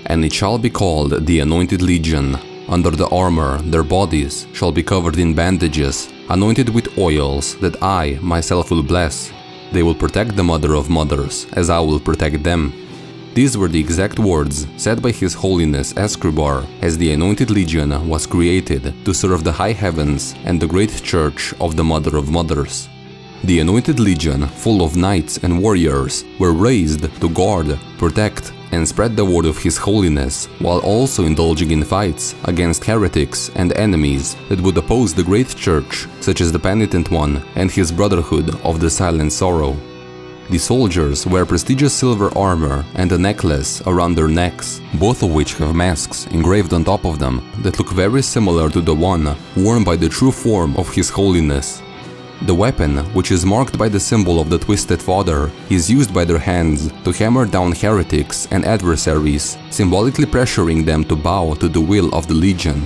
And it shall be called the Anointed Legion. Under the armor their bodies shall be covered in bandages, anointed with oils that I myself will bless. They will protect the Mother of Mothers, as I will protect them. These were the exact words said by His Holiness Escribar as the Anointed Legion was created to serve the high heavens and the great church of the Mother of Mothers. The Anointed Legion, full of knights and warriors, were raised to guard, protect, and spread the word of His Holiness, while also indulging in fights against heretics and enemies that would oppose the great church, such as the Penitent One and his Brotherhood of the Silent Sorrow. The soldiers wear prestigious silver armor and a necklace around their necks, both of which have masks engraved on top of them that look very similar to the one worn by the true form of His Holiness. The weapon, which is marked by the symbol of the Twisted Father, is used by their hands to hammer down heretics and adversaries, symbolically pressuring them to bow to the will of the Legion.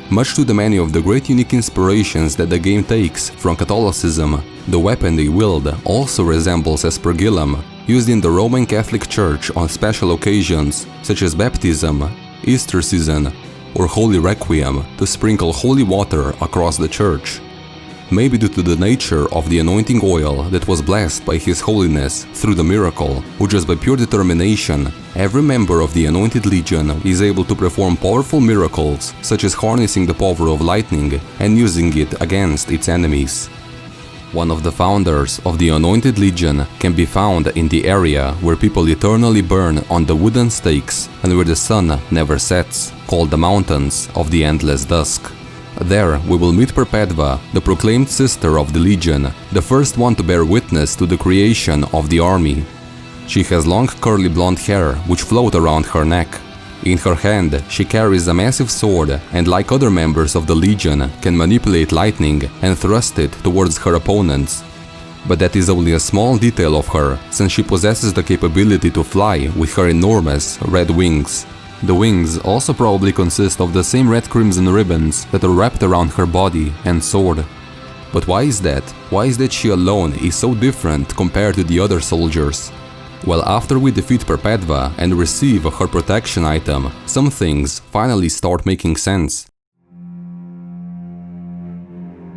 Much to the many of the great unique inspirations that the game takes from Catholicism, the weapon they wield also resembles aspergillum, used in the Roman Catholic Church on special occasions such as baptism, Easter season, or Holy Requiem to sprinkle holy water across the church. Maybe due to the nature of the anointing oil that was blessed by His Holiness through the miracle, or just by pure determination, every member of the Anointed Legion is able to perform powerful miracles, such as harnessing the power of lightning and using it against its enemies. One of the founders of the Anointed Legion can be found in the area where people eternally burn on the wooden stakes and where the sun never sets, called the Mountains of the Endless Dusk. There we will meet Perpetva, the proclaimed sister of the Legion, the first one to bear witness to the creation of the army. She has long curly blonde hair which float around her neck. In her hand she carries a massive sword and, like other members of the Legion, can manipulate lightning and thrust it towards her opponents. But that is only a small detail of her, since she possesses the capability to fly with her enormous red wings. The wings also probably consist of the same red crimson ribbons that are wrapped around her body and sword. But why is that? Why is that she alone is so different compared to the other soldiers? Well, after we defeat Perpetva and receive her protection item, some things finally start making sense.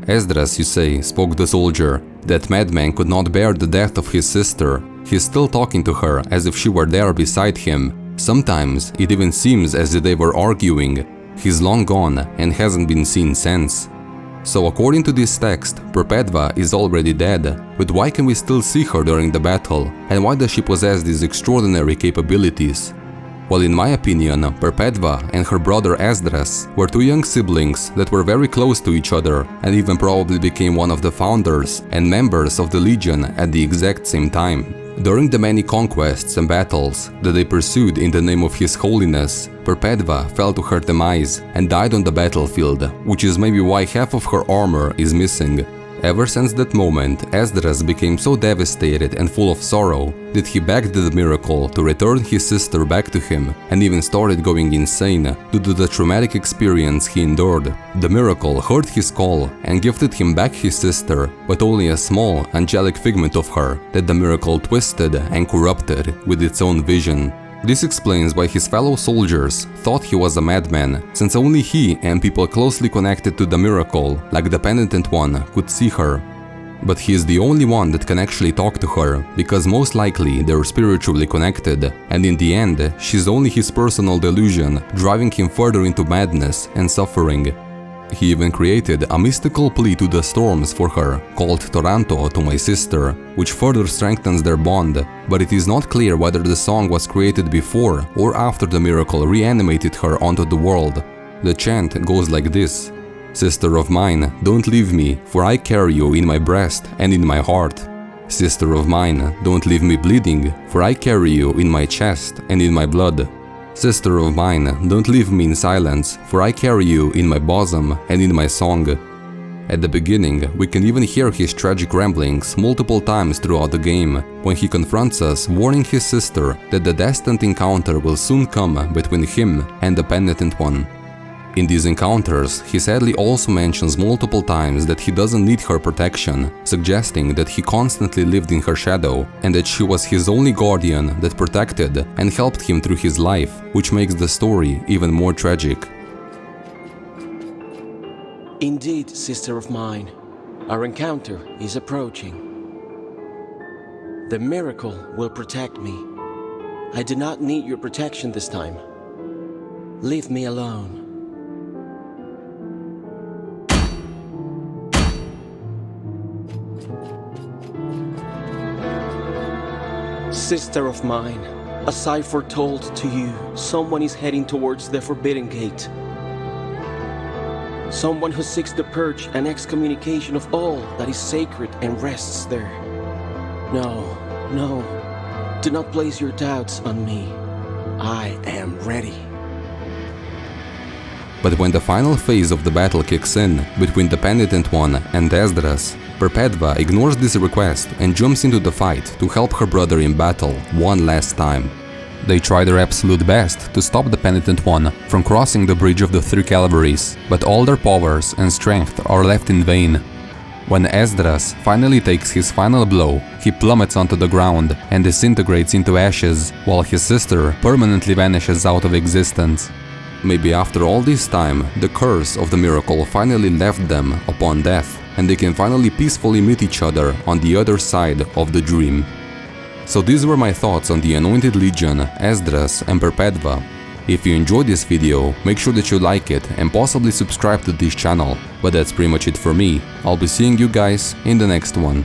Esdras, you say, spoke the soldier. That madman could not bear the death of his sister. He is still talking to her as if she were there beside him. Sometimes it even seems as if they were arguing. He's long gone and hasn't been seen since. So according to this text, Perpetva is already dead, but why can we still see her during the battle, and why does she possess these extraordinary capabilities? Well, in my opinion, Perpetva and her brother Esdras were two young siblings that were very close to each other and even probably became one of the founders and members of the Legion at the exact same time. During the many conquests and battles that they pursued in the name of His Holiness, Perpetva fell to her demise and died on the battlefield, which is maybe why half of her armor is missing. Ever since that moment, Esdras became so devastated and full of sorrow that he begged the miracle to return his sister back to him and even started going insane due to the traumatic experience he endured. The miracle heard his call and gifted him back his sister, but only a small, angelic figment of her that the miracle twisted and corrupted with its own vision. This explains why his fellow soldiers thought he was a madman, since only he and people closely connected to the miracle, like the Penitent One, could see her. But he is the only one that can actually talk to her, because most likely they're spiritually connected, and in the end, she's only his personal delusion, driving him further into madness and suffering. He even created a mystical plea to the storms for her, called Toronto to my sister, which further strengthens their bond, but it is not clear whether the song was created before or after the miracle reanimated her onto the world. The chant goes like this: "Sister of mine, don't leave me, for I carry you in my breast and in my heart. Sister of mine, don't leave me bleeding, for I carry you in my chest and in my blood. Sister of mine, don't leave me in silence, for I carry you in my bosom and in my song." At the beginning, we can even hear his tragic ramblings multiple times throughout the game, when he confronts us, warning his sister that the destined encounter will soon come between him and the Penitent One. In these encounters, he sadly also mentions multiple times that he doesn't need her protection, suggesting that he constantly lived in her shadow and that she was his only guardian that protected and helped him through his life, which makes the story even more tragic. Indeed, sister of mine, our encounter is approaching. The miracle will protect me. I do not need your protection this time. Leave me alone. Sister of mine, as I foretold to you, someone is heading towards the Forbidden Gate. Someone who seeks the purge and excommunication of all that is sacred and rests there. No, do not place your doubts on me. I am ready. But when the final phase of the battle kicks in between the Penitent One and Esdras, Perpetva ignores this request and jumps into the fight to help her brother in battle one last time. They try their absolute best to stop the Penitent One from crossing the bridge of the three Calvaries, but all their powers and strength are left in vain. When Esdras finally takes his final blow, he plummets onto the ground and disintegrates into ashes, while his sister permanently vanishes out of existence. Maybe after all this time, the curse of the miracle finally left them upon death, and they can finally peacefully meet each other on the other side of the dream. So these were my thoughts on the Anointed Legion, Esdras and Perpetva. If you enjoyed this video, make sure that you like it and possibly subscribe to this channel. But that's pretty much it for me. I'll be seeing you guys in the next one.